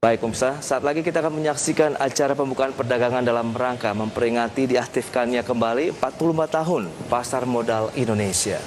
Baik pemirsa, saat lagi kita akan menyaksikan acara pembukaan perdagangan dalam rangka memperingati diaktifkannya kembali 45 tahun Pasar Modal Indonesia.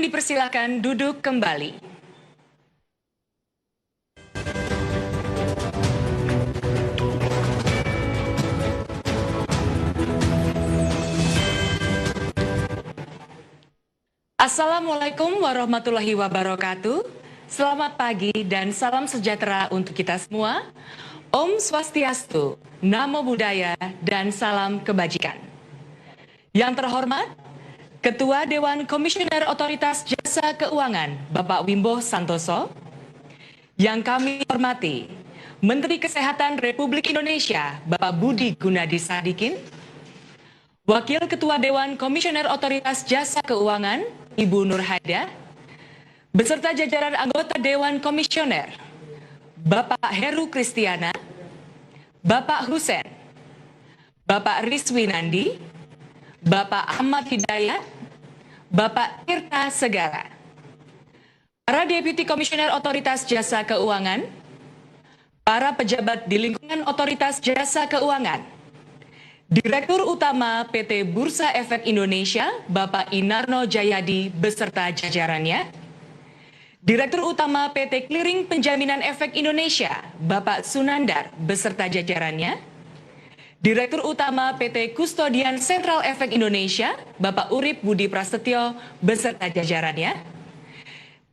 Dipersilakan duduk kembali. Assalamualaikum warahmatullahi wabarakatuh. Selamat pagi dan salam sejahtera untuk kita semua. Om Swastiastu, Namo Buddhaya, dan salam kebajikan. Yang terhormat, Ketua Dewan Komisioner Otoritas Jasa Keuangan, Bapak Wimbo Santoso. Yang kami hormati, Menteri Kesehatan Republik Indonesia, Bapak Budi Gunadi Sadikin. Wakil Ketua Dewan Komisioner Otoritas Jasa Keuangan, Ibu Nur Hada. Beserta jajaran anggota Dewan Komisioner, Bapak Heru Kristiana, Bapak Husen, Bapak Rizwinandi, Bapak Ahmad Hidayat, Bapak Tirta Segara, para Deputi Komisioner Otoritas Jasa Keuangan, para pejabat di lingkungan Otoritas Jasa Keuangan, Direktur Utama PT Bursa Efek Indonesia, Bapak Inarno Jayadi beserta jajarannya, Direktur Utama PT Clearing Penjaminan Efek Indonesia, Bapak Sunandar beserta jajarannya, Direktur Utama PT Kustodian Sentral Efek Indonesia, Bapak Urip Budi Prasetyo beserta jajarannya,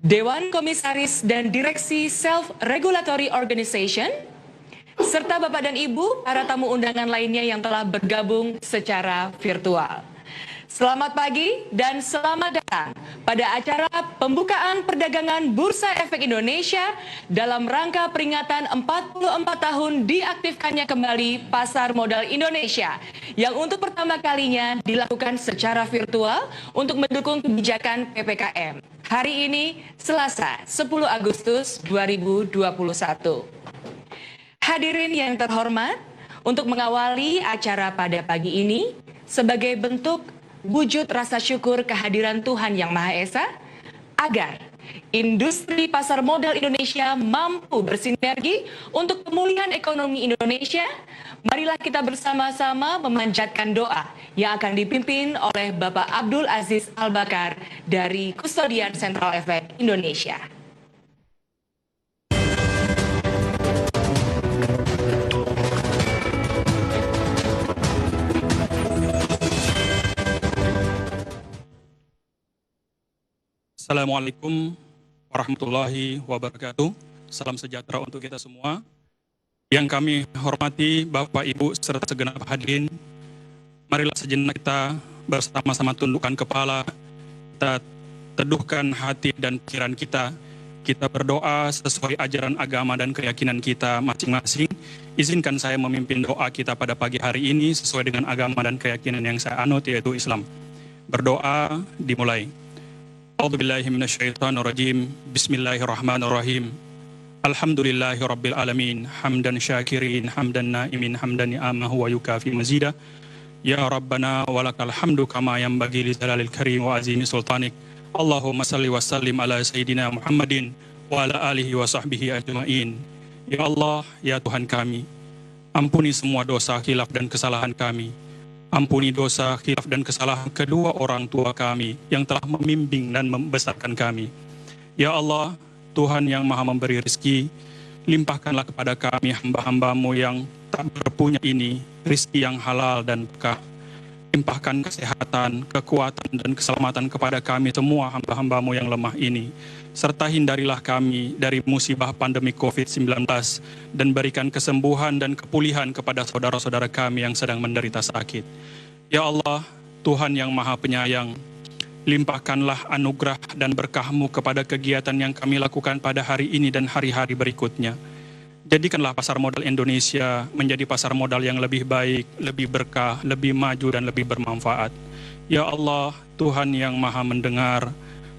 Dewan Komisaris dan Direksi Self-Regulatory Organization, serta Bapak dan Ibu, para tamu undangan lainnya yang telah bergabung secara virtual. Selamat pagi dan selamat datang pada acara pembukaan perdagangan Bursa Efek Indonesia dalam rangka peringatan 44 tahun diaktifkannya kembali Pasar Modal Indonesia yang untuk pertama kalinya dilakukan secara virtual untuk mendukung kebijakan PPKM. Hari ini Selasa 10 Agustus 2021. Hadirin yang terhormat, untuk mengawali acara pada pagi ini sebagai bentuk wujud rasa syukur kehadiran Tuhan Yang Maha Esa, agar industri pasar modal Indonesia mampu bersinergi untuk pemulihan ekonomi Indonesia, marilah kita bersama-sama memanjatkan doa yang akan dipimpin oleh Bapak Abdul Aziz Al-Bakar dari Kustodian Sentral Efek Indonesia. Assalamualaikum warahmatullahi wabarakatuh. Salam sejahtera untuk kita semua. Yang kami hormati Bapak, Ibu, serta segenap hadirin, marilah sejenak kita bersama-sama tundukkan kepala, kita teduhkan hati dan pikiran kita, kita berdoa sesuai ajaran agama dan keyakinan kita masing-masing. Izinkan saya memimpin doa kita pada pagi hari ini sesuai dengan agama dan keyakinan yang saya anut, yaitu Islam. Berdoa dimulai. A'udzubillahi minasyaitonirrajim. Bismillahirrahmanirrahim. Alhamdulillahi rabbil alamin. Hamdan syakirin, hamdan naimin, hamdan ni'amahu wa yukafi mazidah. Ya Rabbana walakal hamdu kama yanbaghi li jalalil karim wa azimi sultanik. Allahumma salli wa sallim ala sayyidina Muhammadin wa ala alihi wa sahbihi ajma'in. Ya Allah, ya Tuhan kami, ampuni semua dosa, khilaf dan kesalahan kami. Ampuni dosa, khilaf dan kesalahan kedua orang tua kami yang telah membimbing dan membesarkan kami. Ya Allah, Tuhan yang maha memberi rezeki, limpahkanlah kepada kami hamba-hambamu yang tak berpunya ini, rezeki yang halal dan berkah. Limpahkan kesehatan, kekuatan, dan keselamatan kepada kami semua hamba-hambamu yang lemah ini. Serta hindarilah kami dari musibah pandemi COVID-19 dan berikan kesembuhan dan kepulihan kepada saudara-saudara kami yang sedang menderita sakit. Ya Allah, Tuhan yang maha penyayang, limpahkanlah anugerah dan berkah-Mu kepada kegiatan yang kami lakukan pada hari ini dan hari-hari berikutnya. Jadikanlah pasar modal Indonesia menjadi pasar modal yang lebih baik, lebih berkah, lebih maju, dan lebih bermanfaat. Ya Allah, Tuhan yang maha mendengar,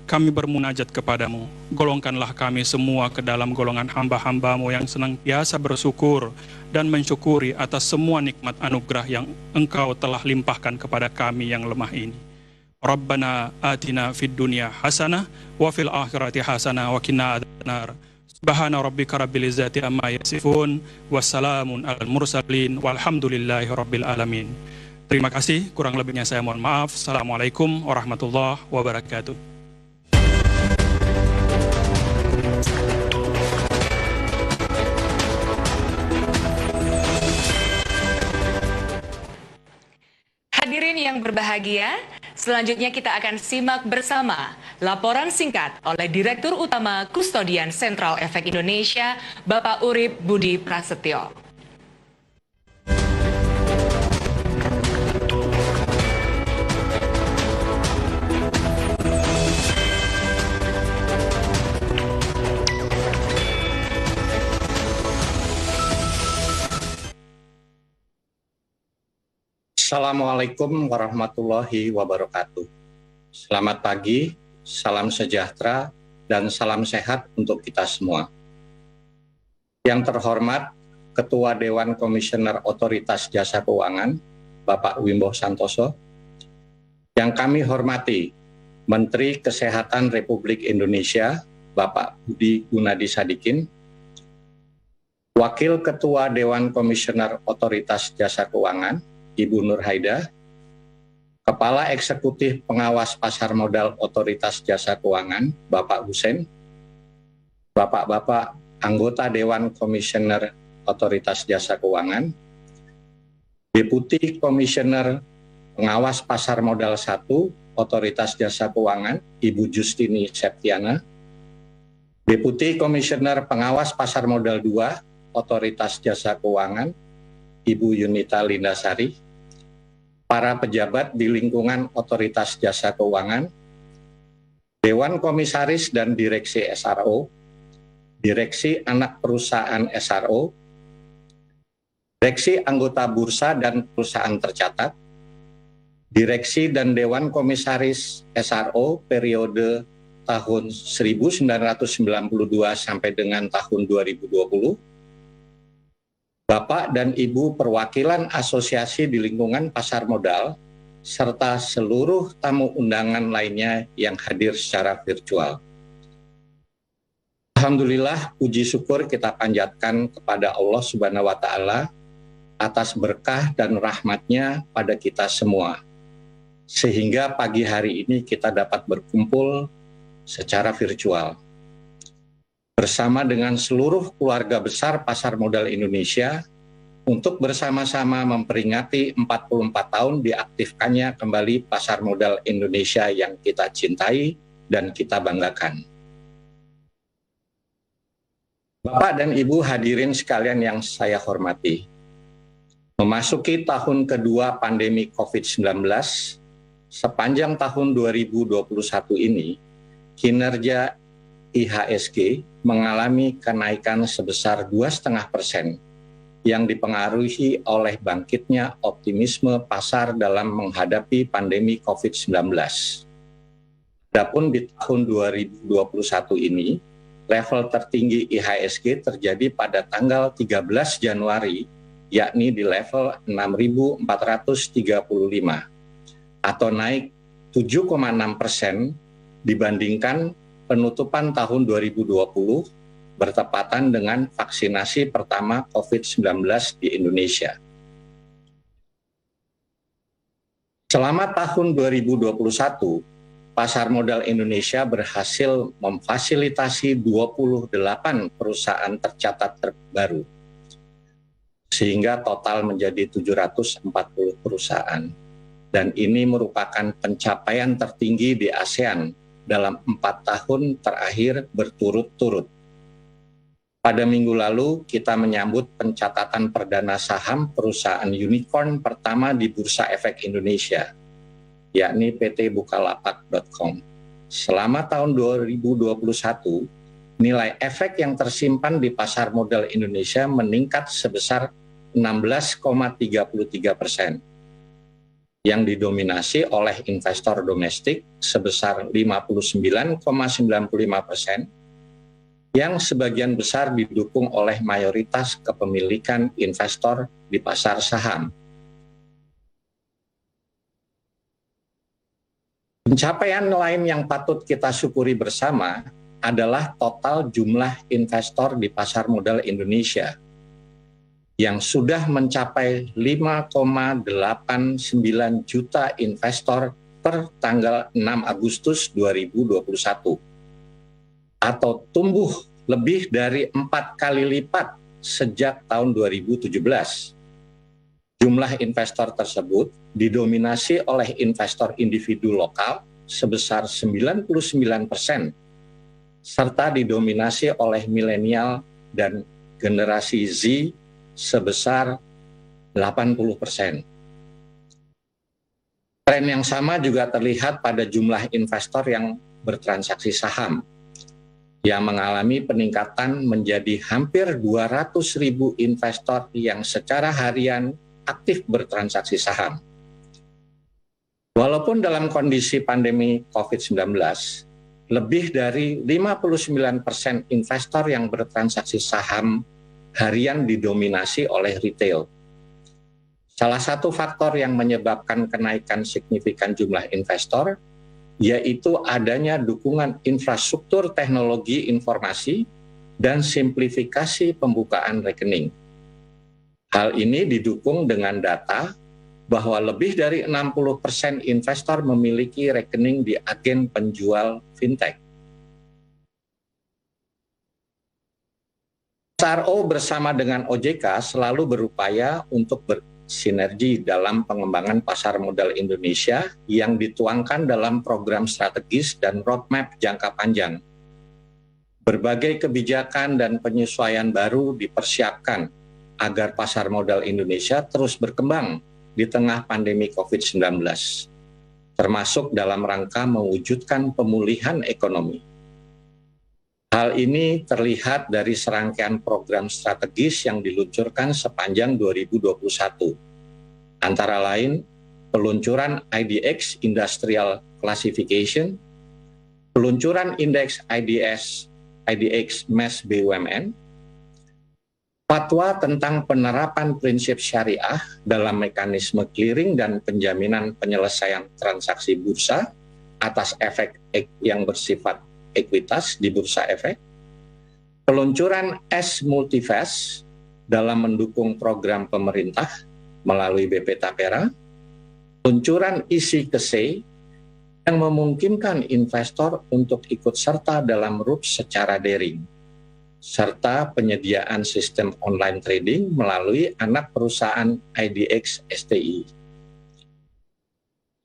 kami bermunajat kepadamu. Golongkanlah kami semua ke dalam golongan hamba-hambamu yang senantiasa bersyukur dan mensyukuri atas semua nikmat anugerah yang Engkau telah limpahkan kepada kami yang lemah ini. Rabbana atina fid dunya hasanah wa fil akhirati hasanah wa qina adzabannar. Subhana rabbika rabbil izzati amma yasifun, wassalamun alal mursalin, walhamdulillahi rabbil alamin. Terima kasih, kurang lebihnya saya mohon maaf. Assalamualaikum warahmatullahi wabarakatuh. Hadirin yang berbahagia, selanjutnya kita akan simak bersama laporan singkat oleh Direktur Utama Kustodian Sentral Efek Indonesia, Bapak Urip Budi Prasetyo. Assalamualaikum warahmatullahi wabarakatuh. Selamat pagi, salam sejahtera, dan salam sehat untuk kita semua. Yang terhormat, Ketua Dewan Komisioner Otoritas Jasa Keuangan, Bapak Wimbo Santoso. Yang kami hormati, Menteri Kesehatan Republik Indonesia, Bapak Budi Gunadi Sadikin. Wakil Ketua Dewan Komisioner Otoritas Jasa Keuangan, Ibu Nur Haida, Kepala Eksekutif Pengawas Pasar Modal Otoritas Jasa Keuangan, Bapak Husein, Bapak-Bapak Anggota Dewan Komisioner Otoritas Jasa Keuangan, Deputi Komisioner Pengawas Pasar Modal 1 Otoritas Jasa Keuangan, Ibu Justini Septiana, Deputi Komisioner Pengawas Pasar Modal 2 Otoritas Jasa Keuangan, Ibu Yunita Lindasari, para pejabat di lingkungan Otoritas Jasa Keuangan, Dewan Komisaris dan Direksi SRO, Direksi Anak Perusahaan SRO, Direksi Anggota Bursa dan Perusahaan Tercatat, Direksi dan Dewan Komisaris SRO periode tahun 1992 sampai dengan tahun 2020, Bapak dan Ibu perwakilan asosiasi di lingkungan pasar modal, serta seluruh tamu undangan lainnya yang hadir secara virtual. Alhamdulillah, puji syukur kita panjatkan kepada Allah Subhanahu wa Ta'ala atas berkah dan rahmat-Nya pada kita semua, sehingga pagi hari ini kita dapat berkumpul secara virtual bersama dengan seluruh keluarga besar Pasar Modal Indonesia untuk bersama-sama memperingati 44 tahun diaktifkannya kembali Pasar Modal Indonesia yang kita cintai dan kita banggakan. Bapak dan Ibu hadirin sekalian yang saya hormati, memasuki tahun kedua pandemi COVID-19, sepanjang tahun 2021 ini, kinerja IHSG mengalami kenaikan sebesar 2,5%, yang dipengaruhi oleh bangkitnya optimisme pasar dalam menghadapi pandemi COVID-19. Adapun di tahun 2021 ini, level tertinggi IHSG terjadi pada tanggal 13 Januari, yakni di level 6.435, atau naik 7,6% dibandingkan penutupan tahun 2020 bertepatan dengan vaksinasi pertama COVID-19 di Indonesia. Selama tahun 2021, pasar modal Indonesia berhasil memfasilitasi 28 perusahaan tercatat terbaru, sehingga total menjadi 740 perusahaan. Dan ini merupakan pencapaian tertinggi di ASEAN dalam 4 tahun terakhir berturut-turut. Pada minggu lalu, kita menyambut pencatatan perdana saham perusahaan unicorn pertama di Bursa Efek Indonesia, yakni PT Bukalapak.com. Selama tahun 2021, nilai efek yang tersimpan di pasar modal Indonesia meningkat sebesar 16,33%, yang didominasi oleh investor domestik sebesar 59,95%, yang sebagian besar didukung oleh mayoritas kepemilikan investor di pasar saham. Pencapaian lain yang patut kita syukuri bersama adalah total jumlah investor di pasar modal Indonesia yang sudah mencapai 5,89 juta investor per tanggal 6 Agustus 2021. Atau tumbuh lebih dari 4 kali lipat sejak tahun 2017. Jumlah investor tersebut didominasi oleh investor individu lokal sebesar 99%, serta didominasi oleh milenial dan generasi Z sebesar 80%. Tren yang sama juga terlihat pada jumlah investor yang bertransaksi saham, yang mengalami peningkatan menjadi hampir 200.000 investor yang secara harian aktif bertransaksi saham. Walaupun dalam kondisi pandemi COVID-19, lebih dari 59% investor yang bertransaksi saham harian didominasi oleh retail. Salah satu faktor yang menyebabkan kenaikan signifikan jumlah investor yaitu adanya dukungan infrastruktur teknologi informasi dan simplifikasi pembukaan rekening. Hal ini didukung dengan data bahwa lebih dari 60% investor memiliki rekening di agen penjual fintech. SRO bersama dengan OJK selalu berupaya untuk bersinergi dalam pengembangan pasar modal Indonesia yang dituangkan dalam program strategis dan roadmap jangka panjang. Berbagai kebijakan dan penyesuaian baru dipersiapkan agar pasar modal Indonesia terus berkembang di tengah pandemi COVID-19, termasuk dalam rangka mewujudkan pemulihan ekonomi. Hal ini terlihat dari serangkaian program strategis yang diluncurkan sepanjang 2021. Antara lain, peluncuran IDX Industrial Classification, peluncuran indeks IDX MES BUMN, fatwa tentang penerapan prinsip syariah dalam mekanisme clearing dan penjaminan penyelesaian transaksi bursa atas efek yang bersifat ekuitas di bursa efek, peluncuran S-Multivest dalam mendukung program pemerintah melalui BP Tapera, peluncuran ISI-KSEI yang memungkinkan investor untuk ikut serta dalam RUPS secara daring, serta penyediaan sistem online trading melalui anak perusahaan IDX STI.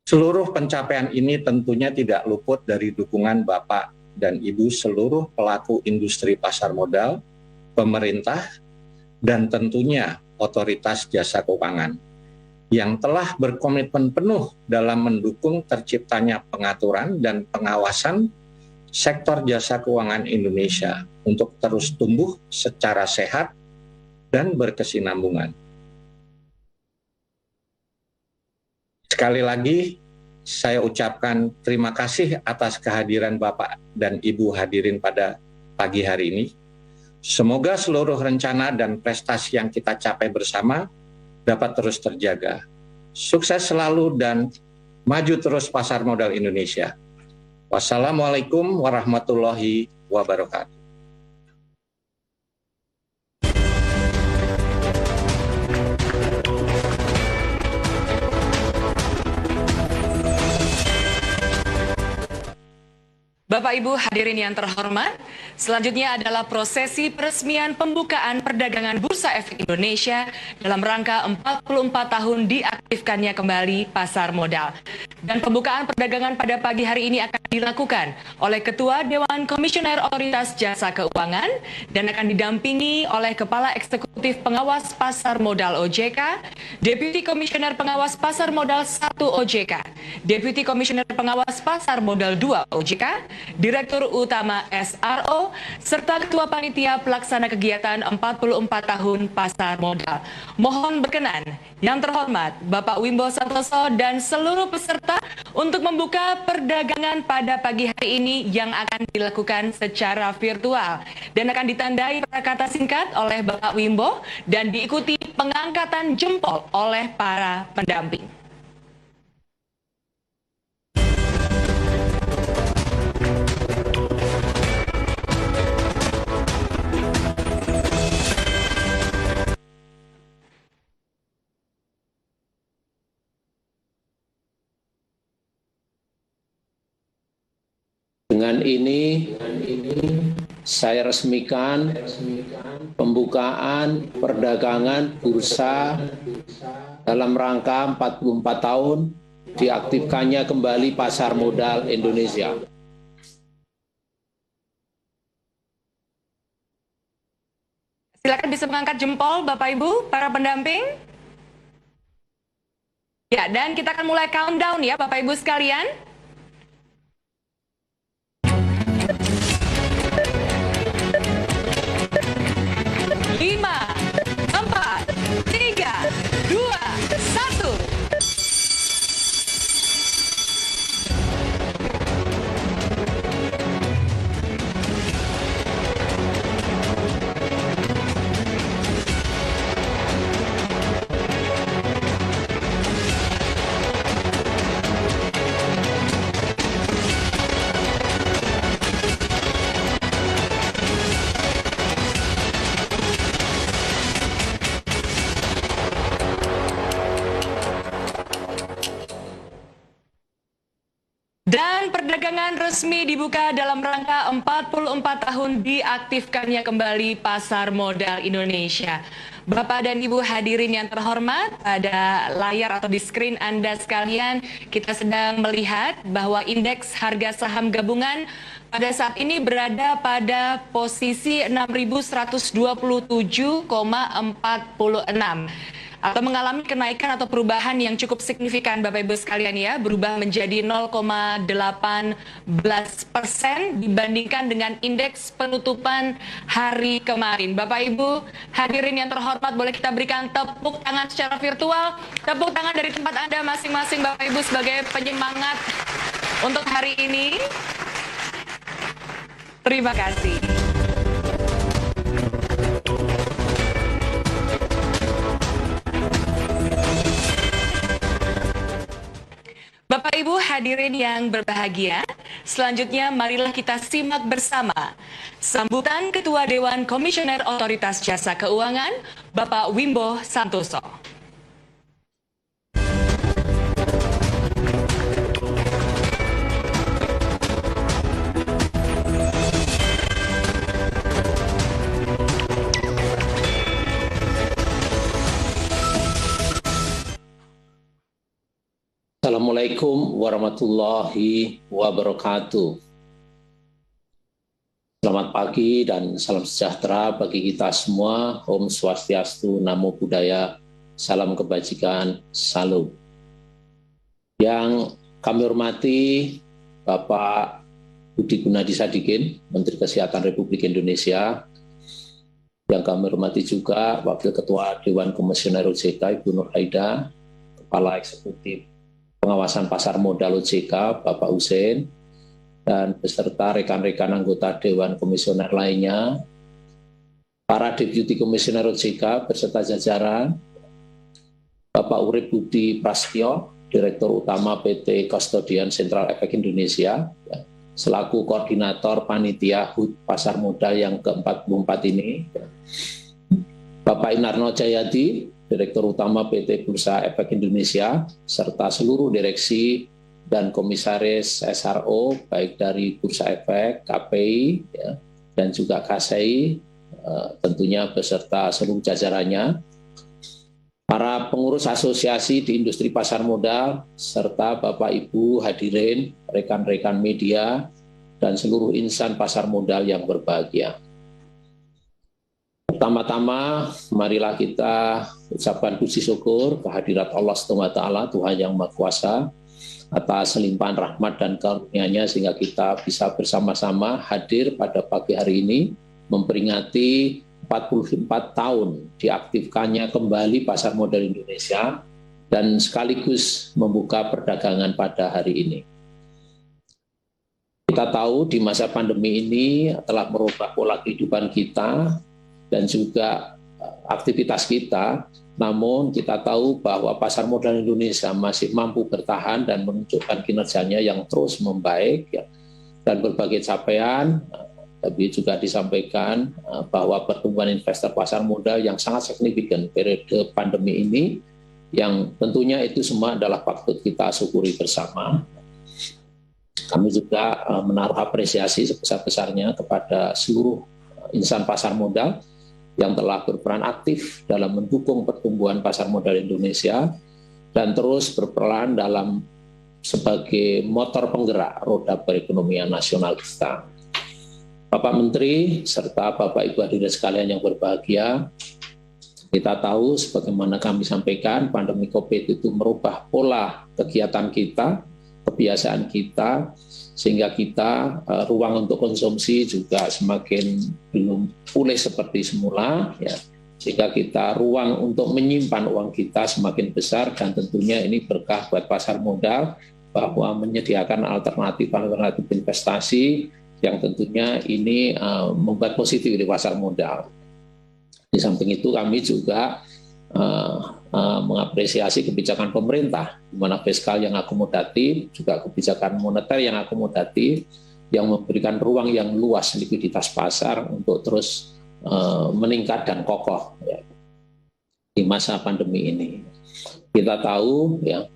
Seluruh pencapaian ini tentunya tidak luput dari dukungan Bapak dan Ibu seluruh pelaku industri pasar modal, pemerintah, dan tentunya otoritas jasa keuangan yang telah berkomitmen penuh dalam mendukung terciptanya pengaturan dan pengawasan sektor jasa keuangan Indonesia untuk terus tumbuh secara sehat dan berkesinambungan. Sekali lagi, saya ucapkan terima kasih atas kehadiran Bapak dan Ibu hadirin pada pagi hari ini. Semoga seluruh rencana dan prestasi yang kita capai bersama dapat terus terjaga. Sukses selalu dan maju terus pasar modal Indonesia. Wassalamualaikum warahmatullahi wabarakatuh. Bapak Ibu hadirin yang terhormat, selanjutnya adalah prosesi peresmian pembukaan perdagangan Bursa Efek Indonesia dalam rangka 44 tahun diaktifkannya kembali pasar modal. Dan pembukaan perdagangan pada pagi hari ini akan dilakukan oleh Ketua Dewan Komisioner Otoritas Jasa Keuangan dan akan didampingi oleh Kepala Eksekutif Pengawas Pasar Modal OJK, Deputi Komisioner Pengawas Pasar Modal 1 OJK, Deputi Komisioner Pengawas Pasar Modal 2 OJK, Direktur Utama SRO, serta Ketua Panitia Pelaksana Kegiatan 44 Tahun Pasar Modal. Mohon berkenan, yang terhormat Bapak Wimbo Santoso dan seluruh peserta untuk membuka perdagangan pada pagi hari ini yang akan dilakukan secara virtual dan akan ditandai kata singkat oleh Bapak Wimbo dan diikuti pengangkatan jempol oleh para pendamping. Dengan ini saya resmikan pembukaan perdagangan bursa dalam rangka 44 tahun diaktifkannya kembali pasar modal Indonesia. Silakan bisa mengangkat jempol Bapak Ibu, para pendamping. Ya, dan kita akan mulai countdown ya Bapak Ibu sekalian. 5, 4, 3, 2, 1. Dan perdagangan resmi dibuka dalam rangka 44 tahun diaktifkannya kembali pasar modal Indonesia. Bapak dan Ibu hadirin yang terhormat, pada layar atau di screen Anda sekalian, kita sedang melihat bahwa indeks harga saham gabungan pada saat ini berada pada posisi 6.127,46. Atau mengalami kenaikan atau perubahan yang cukup signifikan Bapak Ibu sekalian ya, berubah menjadi 0,18% dibandingkan dengan indeks penutupan hari kemarin. Bapak Ibu hadirin yang terhormat, boleh kita berikan tepuk tangan secara virtual, tepuk tangan dari tempat Anda masing-masing Bapak Ibu sebagai penyemangat untuk hari ini. Terima kasih. Bapak Ibu hadirin yang berbahagia, selanjutnya marilah kita simak bersama sambutan Ketua Dewan Komisioner Otoritas Jasa Keuangan, Bapak Wimbo Santoso. Assalamualaikum warahmatullahi wabarakatuh. Selamat pagi dan salam sejahtera bagi kita semua. Om Swastiastu, Namo Buddhaya, salam kebajikan, salam. Yang kami hormati Bapak Budi Gunadi Sadikin, Menteri Kesehatan Republik Indonesia, Yang kami hormati juga Wakil Ketua Dewan Komisioner OJK Ibu Nur Haida, Kepala Eksekutif Pengawasan Pasar Modal OJK Bapak Husein, dan beserta rekan-rekan anggota Dewan Komisioner lainnya, para Deputi Komisioner OJK beserta jajaran, Bapak Urip Budi Prasetyo, Direktur Utama PT Custodian Central Efek Indonesia, selaku Koordinator Panitia HUT Pasar Modal yang ke-44 ini, Bapak Inarno Jayadi, Direktur Utama PT Bursa Efek Indonesia, serta seluruh direksi dan komisaris SRO, baik dari Bursa Efek, KPI, dan juga KSI, tentunya beserta seluruh jajarannya, para pengurus asosiasi di industri pasar modal, serta Bapak Ibu hadirin, rekan-rekan media, dan seluruh insan pasar modal yang berbahagia. Pertama-tama, marilah kita ucapkan puji syukur kehadirat Allah SWT, Tuhan Yang Maha Kuasa, atas limpahan rahmat dan karunia-Nya sehingga kita bisa bersama-sama hadir pada pagi hari ini memperingati 44 tahun diaktifkannya kembali pasar modal Indonesia dan sekaligus membuka perdagangan pada hari ini. Kita tahu di masa pandemi ini telah merubah pola kehidupan kita dan juga aktivitas kita, namun kita tahu bahwa pasar modal Indonesia masih mampu bertahan dan menunjukkan kinerjanya yang terus membaik, dan berbagai capaian. Tapi juga disampaikan bahwa pertumbuhan investor pasar modal yang sangat signifikan periode pandemi ini, yang tentunya itu semua adalah patut kita syukuri bersama. Kami juga menaruh apresiasi sebesar-besarnya kepada seluruh insan pasar modal yang telah berperan aktif dalam mendukung pertumbuhan pasar modal Indonesia dan terus berperan dalam sebagai motor penggerak roda perekonomian nasional kita. Bapak Menteri, serta Bapak Ibu hadirin sekalian yang berbahagia, kita tahu sebagaimana kami sampaikan, pandemi COVID itu merubah pola kegiatan kita, kebiasaan kita, sehingga kita ruang untuk konsumsi juga semakin belum pulih seperti semula, ya. Sehingga kita ruang untuk menyimpan uang kita semakin besar, dan tentunya ini berkah buat pasar modal bahwa menyediakan alternatif investasi yang tentunya ini membuat positif di pasar modal. Di samping itu kami juga mengapresiasi kebijakan pemerintah, di mana fiskal yang akomodatif, juga kebijakan moneter yang akomodatif, yang memberikan ruang yang luas likuiditas pasar untuk terus meningkat dan kokoh, ya, di masa pandemi ini. Kita tahu, ya,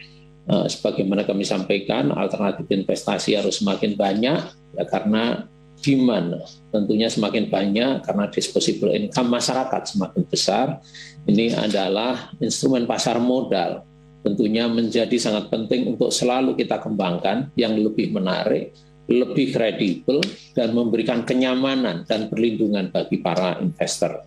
sebagaimana kami sampaikan, alternatif investasi harus semakin banyak, ya, karena demand tentunya semakin banyak, karena disposable income masyarakat semakin besar. Ini adalah instrumen pasar modal, tentunya menjadi sangat penting untuk selalu kita kembangkan, yang lebih menarik, lebih kredibel, dan memberikan kenyamanan dan perlindungan bagi para investor.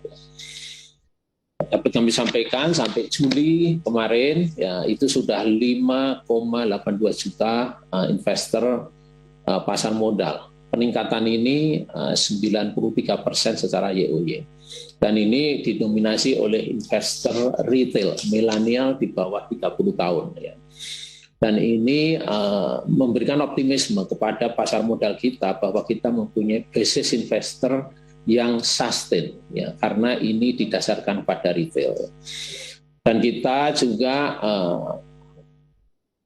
Dapat kami sampaikan sampai Juli kemarin, ya, itu sudah 5,82 juta investor pasar modal. Peningkatan ini 93% secara YoY. Dan ini didominasi oleh investor retail, milenial di bawah 30 tahun. Ya. Dan ini memberikan optimisme kepada pasar modal kita bahwa kita mempunyai basis investor yang sustain, ya, karena ini didasarkan pada retail. Dan kita juga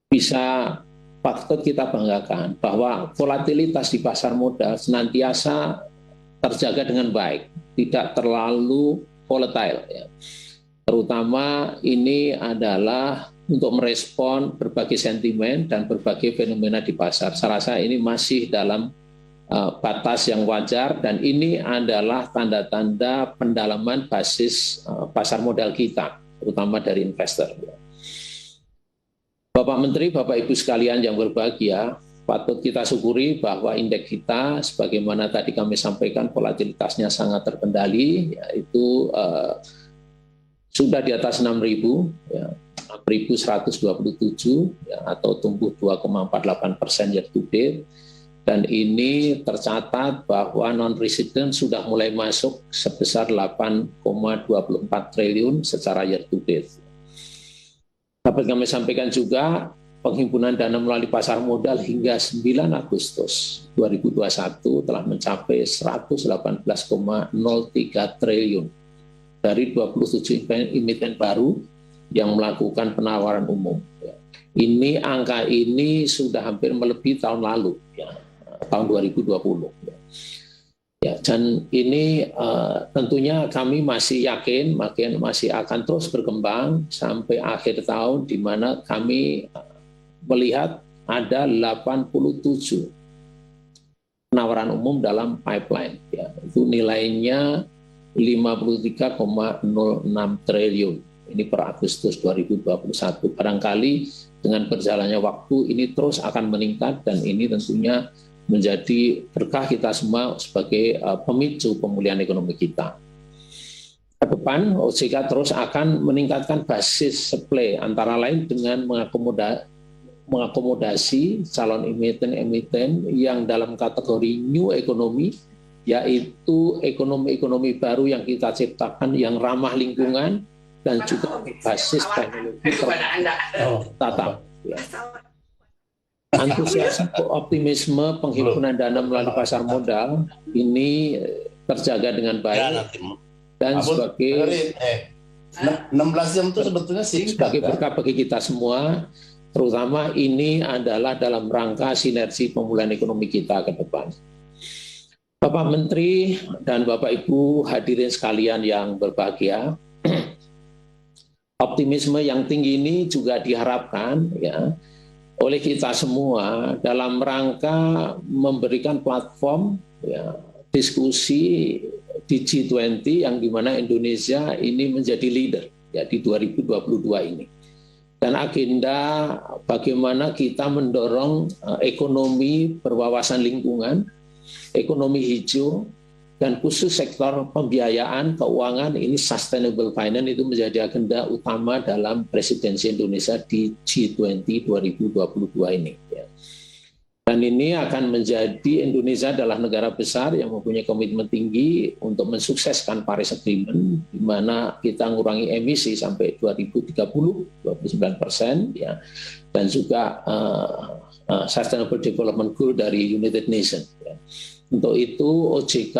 bisa patut kita banggakan bahwa volatilitas di pasar modal senantiasa terjaga dengan baik, tidak terlalu volatile, ya. Terutama ini adalah untuk merespon berbagai sentimen dan berbagai fenomena di pasar. Saya rasa ini masih dalam batas yang wajar, dan ini adalah tanda-tanda pendalaman basis pasar modal kita, terutama dari investor. Bapak Menteri, Bapak Ibu sekalian yang berbahagia, patut kita syukuri bahwa indeks kita, sebagaimana tadi kami sampaikan, volatilitasnya sangat terkendali, yaitu sudah di atas 6.000, ya, 6.127, ya, atau tumbuh 2,48% year to date. Dan ini tercatat bahwa non-resident sudah mulai masuk sebesar 8,24 triliun secara year to date. Dapat kami sampaikan juga penghimpunan dana melalui pasar modal hingga 9 Agustus 2021 telah mencapai 118,03 triliun dari 27 emiten baru yang melakukan penawaran umum. Ini angka ini sudah hampir melebihi tahun lalu, ya, tahun 2020. Ya, dan ini tentunya kami masih yakin, masih akan terus berkembang sampai akhir tahun, di mana kami melihat ada 87 penawaran umum dalam pipeline. Ya, itu nilainya 53,06 triliun. Ini per Agustus 2021. Barangkali dengan berjalannya waktu ini terus akan meningkat, dan ini tentunya menjadi berkah kita semua sebagai pemicu pemulihan ekonomi kita. Ke depan OJK terus akan meningkatkan basis supply, antara lain dengan mengakomodasi calon emiten-emiten yang dalam kategori new economy, yaitu ekonomi-ekonomi baru yang kita ciptakan yang ramah lingkungan dan juga basis teknologi tertata. Ya. Antusiasme optimisme penghimpunan dana melalui pasar modal ini terjaga dengan baik, dan sebagai 16 jam itu sebetulnya sebagai berkah bagi kita semua, terutama ini adalah dalam rangka sinergi pemulihan ekonomi kita ke depan. Bapak Menteri dan Bapak Ibu hadirin sekalian yang berbahagia, optimisme yang tinggi ini juga diharapkan ya oleh kita semua dalam rangka memberikan platform ya, diskusi di G20 yang dimana Indonesia ini menjadi leader ya di 2022 ini. Dan agenda bagaimana kita mendorong ekonomi berwawasan lingkungan, ekonomi hijau, dan khusus sektor pembiayaan, keuangan, ini sustainable finance itu menjadi agenda utama dalam presidensi Indonesia di G20 2022 ini. Ya. Dan ini akan menjadi, Indonesia adalah negara besar yang mempunyai komitmen tinggi untuk mensukseskan Paris Agreement, di mana kita mengurangi emisi sampai 2030, 29%, ya, dan juga Sustainable Development Goal dari United Nations. Ya. Untuk itu OJK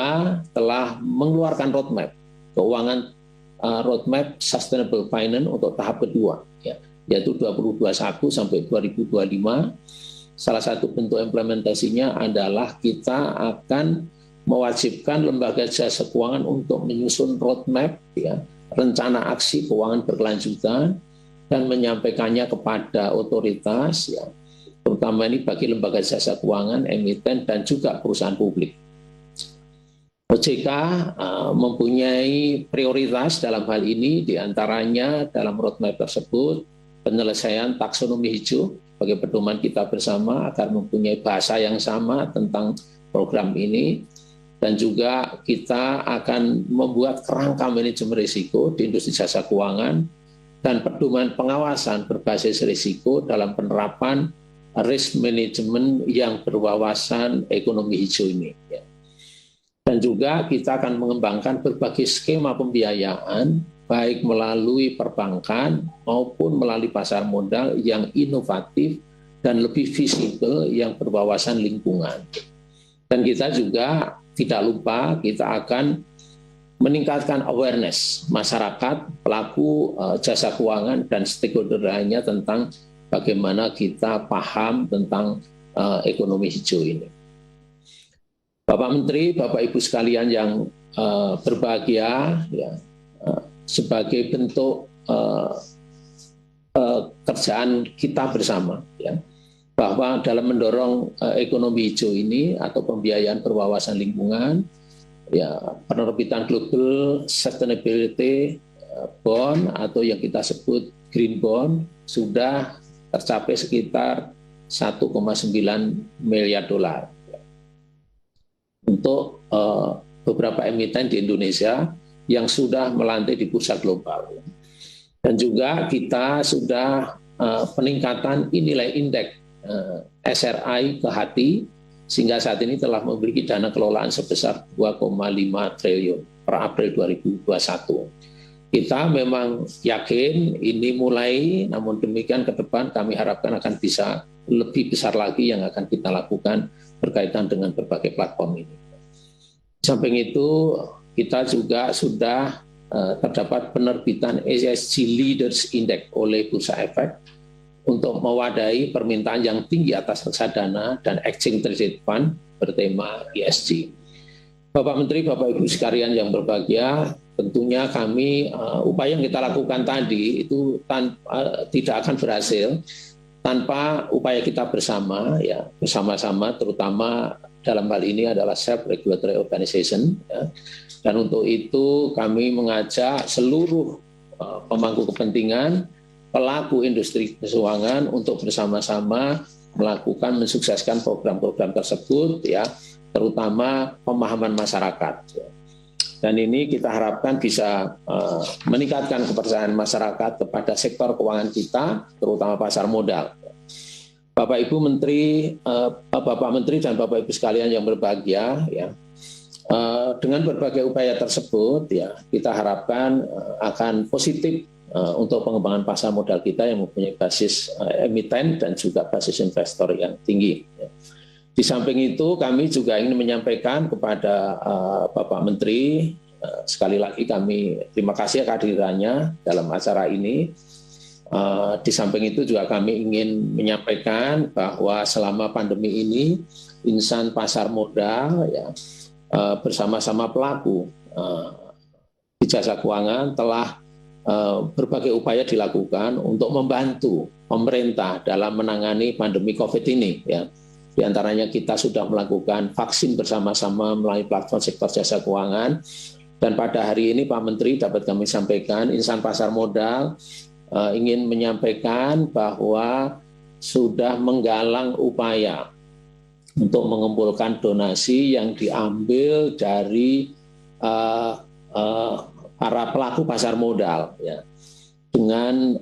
telah mengeluarkan roadmap keuangan, roadmap Sustainable Finance untuk tahap kedua, ya, yaitu 2021 sampai 2025. Salah satu bentuk implementasinya adalah kita akan mewajibkan lembaga jasa keuangan untuk menyusun roadmap, ya, rencana aksi keuangan berkelanjutan, dan menyampaikannya kepada otoritas, ya, terutama ini bagi lembaga jasa keuangan, emiten, dan juga perusahaan publik. OJK mempunyai prioritas dalam hal ini, diantaranya dalam roadmap tersebut, penyelesaian taksonomi hijau sebagai pedoman kita bersama agar mempunyai bahasa yang sama tentang program ini, dan juga kita akan membuat kerangka manajemen risiko di industri jasa keuangan dan pedoman pengawasan berbasis risiko dalam penerapan risk management yang berwawasan ekonomi hijau ini. Ya. Dan juga kita akan mengembangkan berbagai skema pembiayaan, baik melalui perbankan maupun melalui pasar modal yang inovatif dan lebih visible yang berwawasan lingkungan. Dan kita juga tidak lupa kita akan meningkatkan awareness masyarakat, pelaku jasa keuangan, dan stakeholder lainnya tentang bagaimana kita paham tentang ekonomi hijau ini. Bapak Menteri, Bapak Ibu sekalian yang berbahagia, ya, sebagai bentuk kerjaan kita bersama, ya, bahwa dalam mendorong ekonomi hijau ini atau pembiayaan berwawasan lingkungan, ya, penerbitan Global Sustainability Bond atau yang kita sebut Green Bond sudah tercapai sekitar 1,9 miliar dolar untuk beberapa emiten di Indonesia yang sudah melantai di bursa global. Dan juga kita sudah peningkatan nilai indeks SRI ke hati sehingga saat ini telah memiliki dana kelolaan sebesar 2,5 triliun per April 2021. Kita memang yakin ini mulai, namun demikian ke depan kami harapkan akan bisa lebih besar lagi yang akan kita lakukan berkaitan dengan berbagai platform ini. Di samping itu, kita juga sudah terdapat penerbitan ESG Leaders Index oleh Bursa Efek untuk mewadahi permintaan yang tinggi atas reksadana dan exchange traded fund bertema ESG. Bapak Menteri, Bapak Ibu sekalian yang berbahagia, tentunya kami upaya yang kita lakukan tadi itu tidak akan berhasil tanpa upaya kita bersama, ya bersama-sama, terutama dalam hal ini adalah self-regulatory organization. Ya. Dan untuk itu kami mengajak seluruh pemangku kepentingan, pelaku industri keuangan untuk bersama-sama melakukan mensukseskan program-program tersebut, ya, terutama pemahaman masyarakat. Ya. Dan ini kita harapkan bisa meningkatkan kepercayaan masyarakat kepada sektor keuangan kita, terutama pasar modal. Bapak Ibu Menteri, Bapak Menteri dan Bapak Ibu sekalian yang berbahagia, ya, dengan berbagai upaya tersebut, ya, kita harapkan akan positif untuk pengembangan pasar modal kita yang mempunyai basis emiten dan juga basis investor yang tinggi. Ya. Di samping itu kami juga ingin menyampaikan kepada Bapak Menteri, sekali lagi kami terima kasih kehadirannya dalam acara ini. Di samping itu juga kami ingin menyampaikan bahwa selama pandemi ini insan pasar modal, ya, bersama-sama pelaku di jasa keuangan telah berbagai upaya dilakukan untuk membantu pemerintah dalam menangani pandemi COVID ini, ya. Di antaranya kita sudah melakukan vaksin bersama-sama melalui platform sektor jasa keuangan. Dan pada hari ini Pak Menteri dapat kami sampaikan, insan pasar modal ingin menyampaikan bahwa sudah menggalang upaya untuk mengumpulkan donasi yang diambil dari para pelaku pasar modal, ya, dengan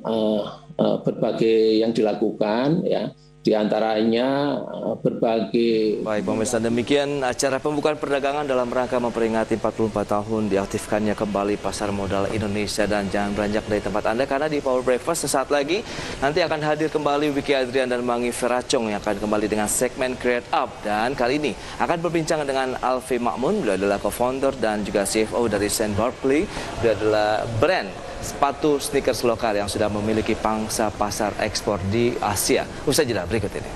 berbagai yang dilakukan, ya. Di antaranya berbagai... Baik, pemirsa, demikian acara pembukaan perdagangan dalam rangka memperingati 44 tahun diaktifkannya kembali pasar modal Indonesia. Dan jangan beranjak dari tempat Anda, karena di Power Breakfast sesaat lagi nanti akan hadir kembali Wiki Adrian dan Mangi Feracong yang akan kembali dengan segmen Create Up. Dan kali ini akan berbincang dengan Alfi Makmun, beliau adalah co-founder dan juga CFO dari St. Barkley. Beliau adalah brand sepatu sneakers lokal yang sudah memiliki pangsa pasar ekspor di Asia. Usai jeda berikut ini.